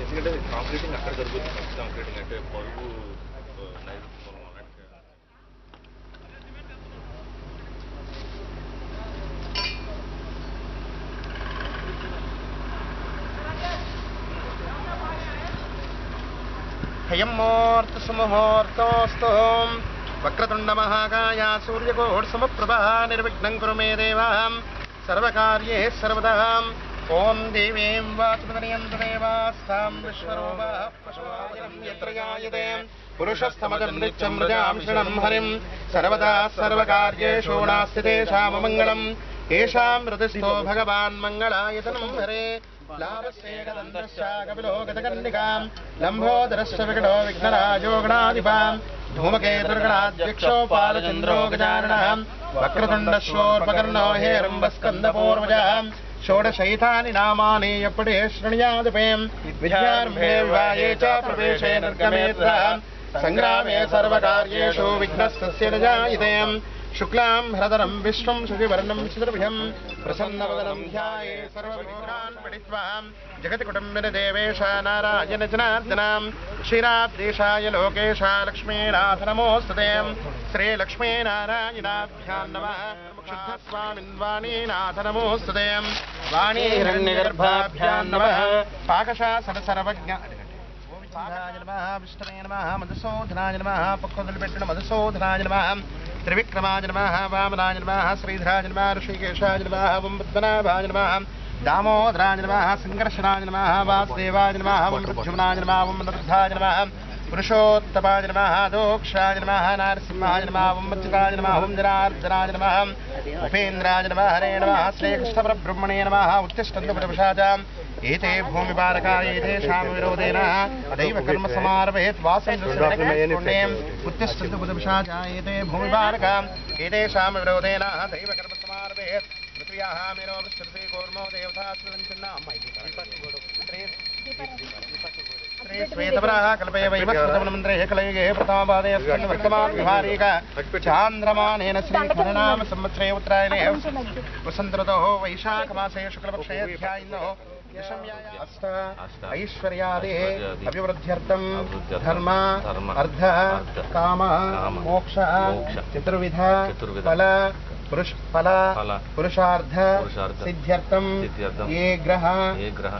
ఎందుకంటే కాంక్రీటింగ్ అక్కడ జరుగుతుంది. ఫస్ట్ కాంక్రీటింగ్ అంటే పొరుగు హయమూర్త సుముహూర్తోస్తు వక్రతుండ మహాకాయ సూర్యకోట్సమప్రభా నిర్విఘ్నం కురు మే దేవా సర్వకార్యే సర్వదా. ఓం దేవీం వాచుపదనియంత దేవాస్తాం విశ్వరూపః పశువాయనం యత్ర జాయతే పురుషస్తమజం నిత్యం రజాం శరణం హరిం సర్వదా సర్వకార్యేషు నాస్తి తేషామమంగళం. ఏషాం హృదిస్థో భగవాన్ మంగళాయతనం హరే. కపిలో గతకర్ణికాం లంబోదరశ్చ వికటో విఘ్నరాజో గణాధిపాం ధూమకేతుర్గణాధ్యక్షో పాలచంద్రో గజాననః వక్రతుండశూర్పకర్ణో హేరంబస్కందపూర్వజః షోడశైతాని నామాని ఎప్పుడే శృణుయాదపేం. విద్యారంభే వివాహే చ ప్రవేశే నిర్గమేత్ర సంగ్రామే సర్వకార్యేషు విఘ్నస్తస్య న జాయతే. శుక్లాం భరధరం విష్ణుం శశివర్ణం చతుర్భుజం ప్రసన్నవదనం ధ్యాయే సర్వవిఘ్నాన్ పఠిత్వా. జగతి కుటుంబిన దేవేశ నారాయణ జనార్దనం క్షీరాబ్దేశాయ లోకేశ లక్ష్మీనాథ నమోస్తుతే. శ్రీలక్ష్మీనారాయణాభ్యాం నమః. శుద్ధస్వామిన్ వాణీనాథ నమోస్తుతే. వాణీ హిరణ్యగర్భాభ్యాం నమః. పాకశాసన సర్వజ్ఞ విష్ణవే నమః. మధుసూదనాయ నమః. పక్వదులు పెట్టిన మధుసూదనాయ నమః. త్రివిక్రమాయ నమః. వామనాయ నమః. శ్రీధరాయ నమః. ఋషికేశాయ నమః. వంపద్మనాభాయ నమః. దామోదరాయ నమః. సంకర్షణాయ నమః. వాసుదేవాయ నమః. వంద్రుధ్యుమ్నాయ నమః. వంద్రుద్ధాయ నమః. పురుషోత్తమాయ నమః. దోక్షాయ నమః. నారసింహాయ నమః. వంమచ్యుతాయ నమః. జనార్దనాయ నమః. ఉపేంద్రాయ నమః. హరే నమః. శ్రీకృష్ణపరబ్రహ్మణే నమః. ఉత్తిష్టन्तु పురుషాజాం ఏతే భూమిపాలకా ఏతేషాం విరోధేన దైవ కర్మ సమారభేత్ వాసేంద్రస్య ఉత్తిష్టन्तु పురుషాజా ఏతే భూమిపాలకా ఏతేషాం విరోధేన దైవ కర్మ సమారభేత్. పృథివ్యాః మేరో విశ్వతే కూర్మో దేవతాస్వరంచన్న అమ్మాయి శ్వేతవరాహ కల్పే వైవస్వతమన్మంత్రే కలయుగే ప్రథమపాదే స్కంద వర్తమాన్ విహారీక చాంద్రమానేన శ్రీఖరనామ సంవత్సరే ఉత్తరాయణే వసంతఋతో వైశాఖమాసే శుక్లపక్షే ధ్యాయినో అష్ట ఐశ్వర్యాదే అభివృద్ధ్యర్థం ధర్మ అర్థ కామ మోక్ష చతుర్విధ ఫల పురుషార్థ సిద్ధ్యర్థం ఏ గ్రహ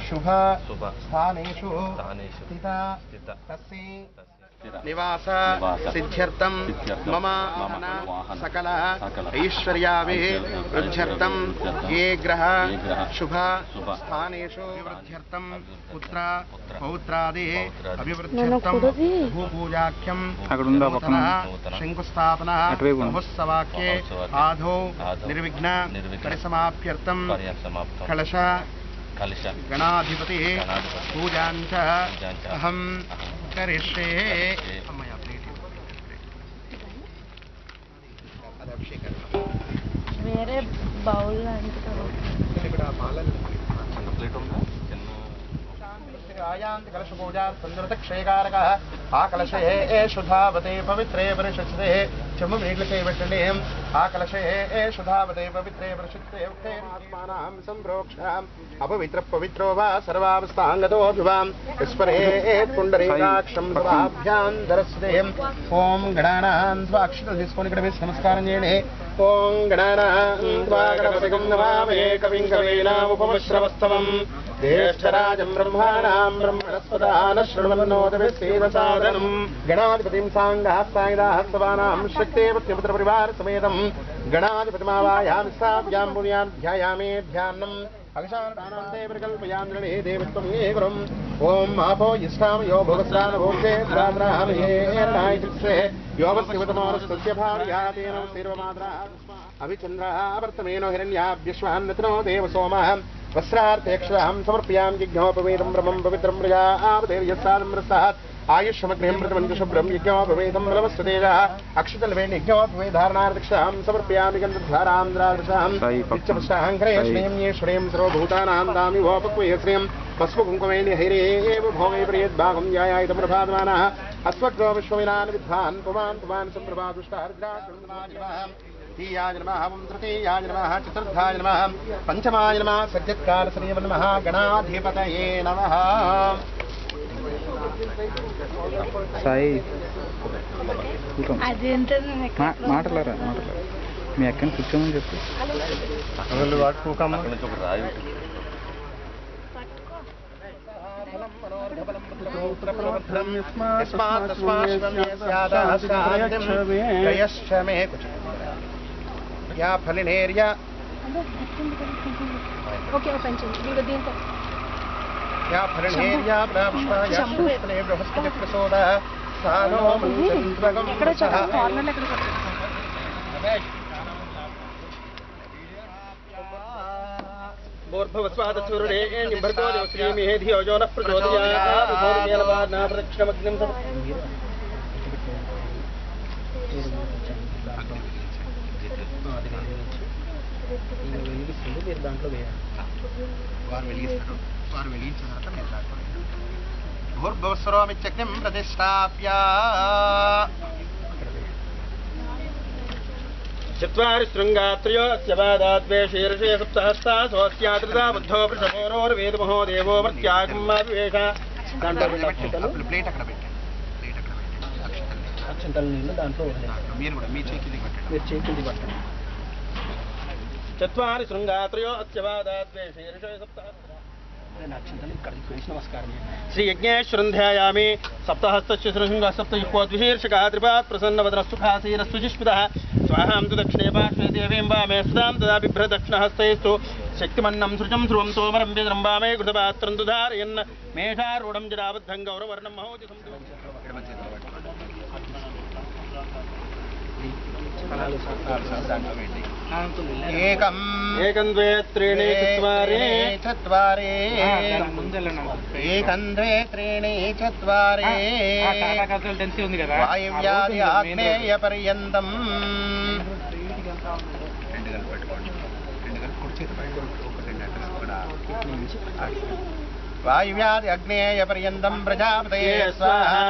శుభ స్థానేషు స్థిత తస్యై నివాస సిద్ధ్యర్థం మమ వాహన సకల ఐశ్వర్యాభి వృద్ధ్యర్థం ఏ గ్రహ శుభ స్థానేషు వృద్ధ్యర్థం పుత్ర పౌత్రాది అభివృద్ధ్యర్థం భూపూజాఖ్యం శంకుస్థాపన మహోత్సవాఖ్యే ఆధో నిర్విఘ్న పరిసమాప్యర్థం కలశ గణాధిపతి పూజాంచ అహం కరిష్యే. వేరే బౌల్ ఆయాంతి కలశ పూజా సందృత క్షయకారక ఆ కలశే శుధావతే పవిత్రే పరిశుద్ధే చెమ్ము వీళ్ళు చేయబెట్టండి. ఆ కలశే శుధావతే పవిత్రే పరిశుద్ధే ఆత్మానాం సంప్రోక్ష అపవిత్ర పవిత్రో వా సర్వావస్థాంగతోభివాం విస్మరే పుండరీకాక్షం భవాభ్యాం ధరస్దే. ఓం గణానాం అక్షతలు తీసుకొని ఇక్కడ వేసి నమస్కారం చేయండి. ఓం గణానాం గణపతిగం నమామహే కవిం కవీనాముపమశ్రవస్తమం జ్యేష్ఠరాజం బ్రహ్మాణాం బ్రహ్మణస్పదాన శృణ్వన్నోదవిశ్వేదసాదనం గణాధిపతిం సాంగాస్తాయిదాహస్తవానాం శక్తిపత్యపుత్ర పరివార సమేతం గణాధిపతిమావాయామి స్థాప్యాం పుణ్యాం ధ్యాయామే ధ్యానం అగశానందే ప్రకల్పయామి దేవత్వం ఏకరం. ఓం ఆపో ఇష్టాం యో భోగస్రాన భోగే ధ్రాద్రామహే నాయత్రే యోగస్యవతమానస్తస్య భార్యాతేన శిర్వమాద్రా అభిచంద్రావర్తమేనో హిరణ్యాభ్యశ్వాన్నతనో దేవ సోమః వస్త్రార్థేక్షాం సమర్పయామి జిజ్ఞోపవేదం బ్రహ్మం పవిత్రం ప్రజా ఆపదేర్యస్సాదమృతాత్ ఆయుష్మగ్నిం ప్రతిమంతి శుభ్రం యజ్ఞోపవేదం బలవస్తేజ అక్షతలవేణి యజ్ఞోపవేధారణార్థక్షాం సమర్పయామి గంధధారాం ద్రాదశాం నిత్యపుష్టాంకరేష్ణేం సర్వభూతానాం దామి వోపక్వే శ్రియం పస్పు కుంకుమేని హైరేవ భోగై ప్రియద్భాగం ధ్యాయాయితం ప్రభాతమానః అశ్వగ్రో విశ్వమినాన్ విద్వాన్ పుమాన్ పుమాన్ సంప్రభాదుష్టార్ద్రాజ తీయాయ నమః తృతీయాయ నమః చతుర్థాయ నమః పంచమాయ నమః సజ్జత్కాల శ్రీవ నమః గణాధిపతయే నమః. సాయి మాటలారా మీ అక్కని కూర్చోమని చెప్పు. యా ఫలినేర్య యా ఫలినేర్య పుష్పనే బృహస్పతి ప్రసోద సానో చంద్రగం భూర్భవస్వాదసూర్ణే నింభర్గో దేవశ్రీమిహే ధియో యో నః ప్రచోదయాత్ భూర్యేలవార్నా ప్రదక్షిణమగ్నిం సమ దాంట్లో వారు వెలిగిస్తారు. వారు వెలిగించిన తర్వాత మీరు దాంట్లో భూర్భవస్వరోమిత్యగ్నిం ప్రతిష్టాప్య చత్వారి శృంగాత్రయోస్య పాదాద్వే శీర్షే సప్తహస్తా సోస్యాత్రిదా బుద్ధో వృషభోరోర్వేదమహో దేవో మర్త్యాగమావివేష. ప్లేట్ అక్కడ పెట్టండి. అక్షంతల నీళ్ళు దాంట్లో మీరు కూడా మీ చేతికి పెట్టండి. చత్వారి శృంగాత్రయోస్య పాదాద్వే శీర్షే సప్తహస్తా శ్రీ యజ్ఞేశ్వరంధ్యాయామి సప్తహస్తస్య శృంగ సప్తయుక్కోద్విశీర్షక త్రిపాత్ ప్రసన్నవదనస్తు ఖాసీరస్తు జిష్పితః స్వాహాం తు దక్షిణే పార్శ్వే దేవీం వామే సదాం తదా బిభ్ర దక్షిణహస్తైస్తు శక్తిమన్నం సృజం ధ్రువం సోమరం వేదనం వామే కృతపాత్రం తు ధారయన్ మేషారూఢం జడాబద్ధం గౌరవర్ణం మహోజసం. ఏకం ఏకం ద్వే త్రీణి చత్వారి ఏకం ద్వే త్రీణి చత్వారి వాయువ్యాది ఆగ్నేయ పర్యంతం. వాయువ్యాది అగ్నేయ పర్యంతం ప్రజాపతయే స్వాహా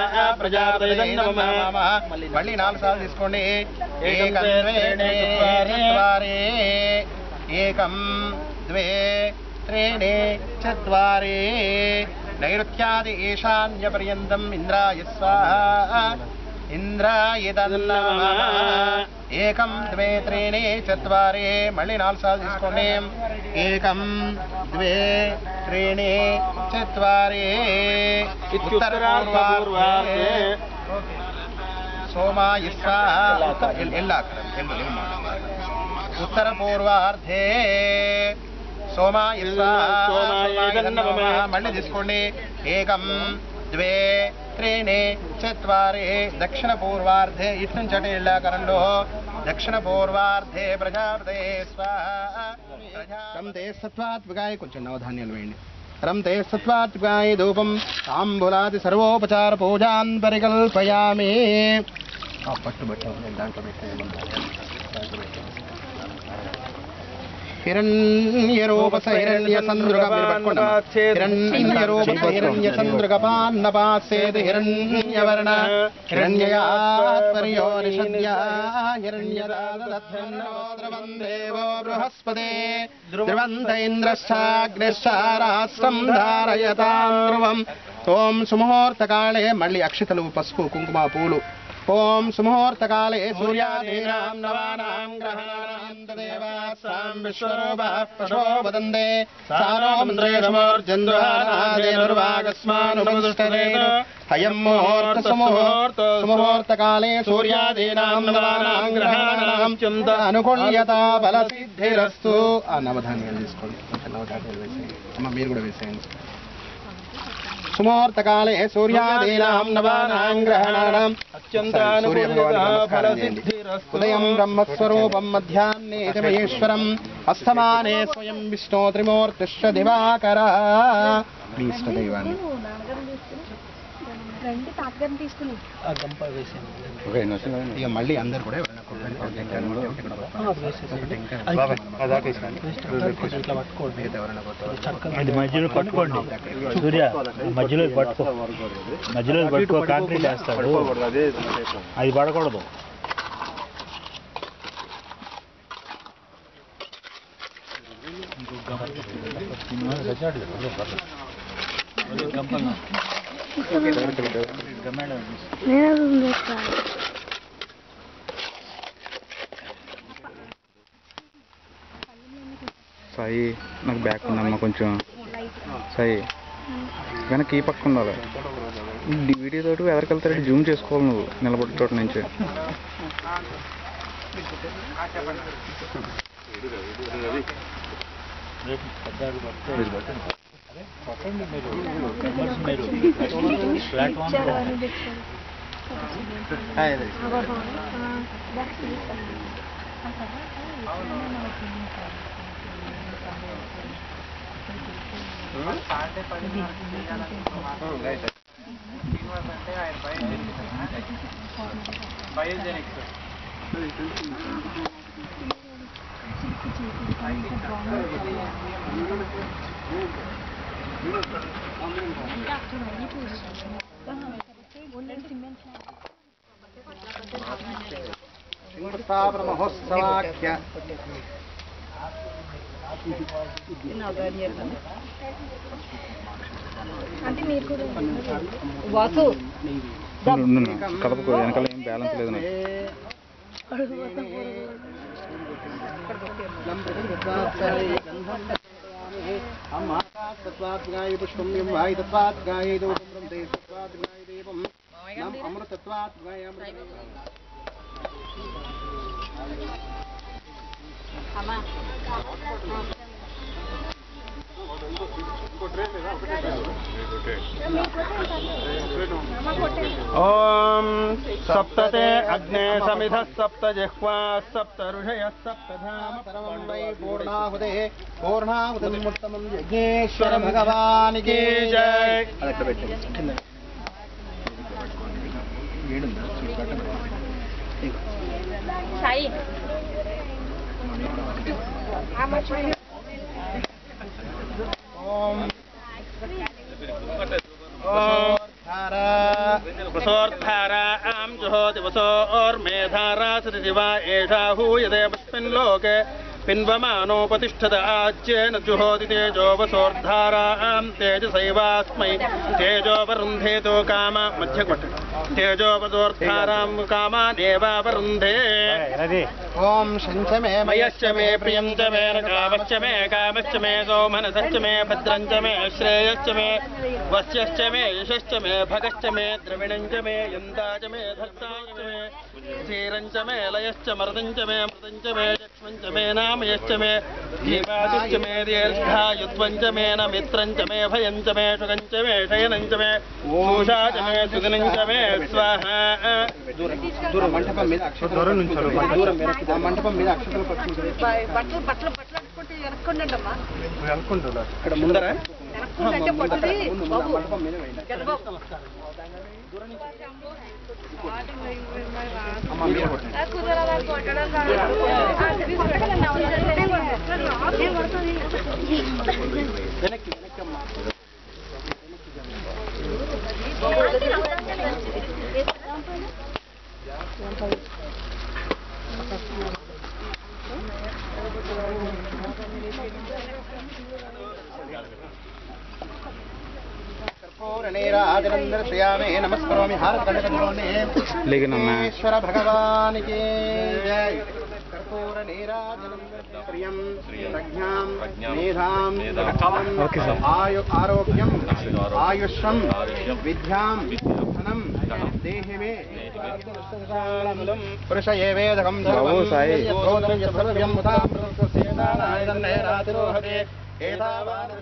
ప్రజాపతయే నమః. మళ్ళీ 4 సార్లు తీసుకోండి. ఏకం ద్వే త్రీణి చత్వారి నైరుత్యాది ఈశాన్య పర్యంతం ఇంద్రాయ స్వాహా ఇంద్రాయ నమః. ఏకం ద్వే త్రీణి చత్వారి మళ్ళీ 4 సార్లు తీసుకోండి. ఏకం ద్వే త్రీణి చత్వారి ఉత్తరపూర్వార్ధే సోమాయ స్వాహా ఉత్తర పూర్వార్ధే సోమాయ స్వాహా మళ్ళీ తీసుకోండి. ఏకం ద్వే త్రీణి చత్వారి దక్షిణ పూర్వార్ధే ఇటు నుంచి అటు ఎల్లాకరంలో దక్షిణ పూర్వార్ధే ప్రజాపతయే స్వాహా. రంతే సత్వాత్మకాయ కొంచెం నవధాన్యాలు వేయండి. రంతే సత్వాత్మకాయ ధూపం తాంబూలాది సర్వోపచార పూజాన్ పరికల్పయామి. పట్టుబట్ట దాంట్లో హిరణ్యరూపస హిరణ్యసందృగపాన్నపాసేద్ హిరణ్యవర్ణ హిరణ్యయాత్పర్యో నిషద్యా హిరణ్యదాదధన్నో ద్రవం దేవో బృహస్పతే ధ్రువంత ఇంద్రశ్చాగ్నిశ్చారాస్త్రం ధారయతాం ధ్రువం. ఓం సుముహూర్తకాళే మళ్ళీ అక్షతలు పసుపు కుంకుమ పూలు. ఓం సుముహూర్తకాలే సూర్యాదీనాం నవానాం గ్రహాణాం తదేవాసాం విశ్వరూపః పశో వదందే సానో మంత్రేషమోర్జందుహానాదేనుర్వాగస్మానుపదుష్టరేణ అయం ముహూర్త సుముహూర్తకాలే సూర్యాదీనాం నవానాం గ్రహాణాం చంద అనుకూల్యత బలసిద్ధిరస్తు. ఆ నవధాన్యాలు తీసుకోండి. నవధాన్యాలు వేసేయండి. అమ్మ మీరు కూడా వేసేయండి. సుముహూర్తకాలే సూర్యాదీనాం నవానాం గ్రహాణాం ఉదయం బ్రహ్మస్వరూపం మధ్యాహ్నే మహేశ్వరం అస్తమానే స్వయం విష్ణు త్రిమూర్తిశ్చ దివాకర. మీ ఇష్టదైవాన్ని రండి తాతగారిని తీసుకుని ఇక మళ్ళీ అందరు కూడా ఎవరైనా అది మధ్యలో పట్టుకోండి సూర్య మధ్యలో పట్టుకో మధ్యలో పట్టుకో కాంక్రీట్ వేస్తాడు అది పడకూడదు సాయి నాకు బ్యాక్ ఉందమ్మా కొంచెం సాయి వెనక్కి ఈ పక్క ఉండాలి వీడియో తోటి ఎదరికెళ్తాడు జూమ్ చేసుకోవాలి నువ్వు నిలబడి చోట నుంచి మహోత్సవాఖ్య అంటే మీరు కూడా వాసు కలపకు వెనకాల ఏం బ్యాలెన్స్ లేదు నాకు పుష్పం వాయి తత్వాత్ గాయే దేవం అమృతత్వాత్ గాయ ఓం సప్తతే అగ్నే సమిధః సప్త జిహ్వా సప్త ఋషయః సప్తధామ పరమం వై పూర్ణాహుతే పూర్ణాహుతిముత్తమం యజ్ఞేశ్వర భగవానికి జై. సాయి ఓం वसोर्धारां जुहोति वसोर्मेधारा सति दिवा एषा हूयते अस्मिन् लोके पिन्वमानोपतिष्ठत आज्येन जुहोति तेजो वसोर्धारां तेजसैवास्मै तेजोपरुन्धेतो काम मध्यकट तेजोपसोर्धारां कामानेवावरुन्धे ओम शंच मे मयश्च मे प्रियं च मे कामश्च मे कामश्च मे सौमनसश्च मे भद्रं च मे श्रेयश्च मे वस्यश्च मे यशश्च मे भगश्च मे द्रविणं च मे यन्ता च मे धर्ता च मे धीरं च मे लयश्च मर्दं च मे मृतं च मे लक्ष्मं च मे नामयश्च मे धीमादिश्च मे दीर्घायुत्वं च मे न मित्रं च मे भयं च मे सुखं च मे शयनं च मे पूषा च मे सुदिनं च मे स्वाहा दूर मंडपं మీద అక్షతలు మండపం మీద అక్షతలు పట్టుకుంటారు బట్టలు బట్టలు బట్టలు అట్టుకుంటే వెనక్కుండమ్మా అనుకుంటున్నారు ఇక్కడ ముందర వెనక్కుంటే పట్టుది మండపం మీద వేయండి కుదరదా కొట్టడం వెనక్కి వెనక్కమ్మా कर्पूरनीराजनन्दर्शयामि नमस्करोमि हारकण्डकरोमि ईश्वर भगवान की जय कर्पूरनीराजनन्दप्रियं प्रज्ञां मेधां आरोग्यं आयुष्यं विद्यां धनं देहि मे पुरुष एवेदकं सर्वं सर्वं मुदामृतस्येदानायदन्नेरातिरोहते एतावान्